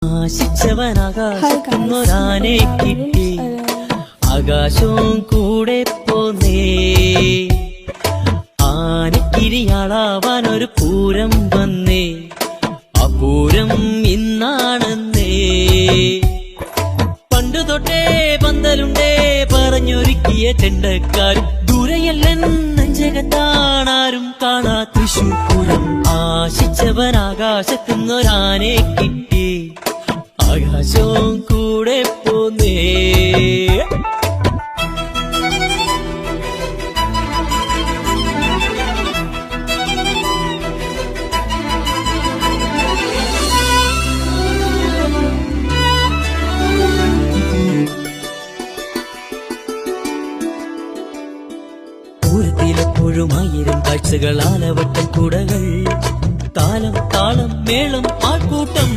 ആശിച്ചവനാകാശത്തുന്നൊരാനെ കിട്ടി, ആകാശവും കൂടെ പോന്നേ. ആനക്കിരിയാളാവാനൊരു പൂരം വന്നേ, ആ പൂരം ഇന്നാണെന്നേ. പണ്ടു തൊട്ടേ പന്തലുണ്ടേ പറഞ്ഞൊരുക്കിയ ചെണ്ടക്കാരും, ദൂരെയല്ലൻ നെഞ്ചകത്താണാരും കാണാ തൃശൂർ പൂരം. ആശിച്ചവനാകാശത്തുന്നൊരാനെ കിട്ടി, ആകാശവും കൂടെ പോന്നേ. പൂരത്തിലെപ്പോഴും 1000 കാഴ്ചകൾ, ആലവട്ടം കുടകൾ, താലം താളം മേളം ആൾക്കൂട്ടം.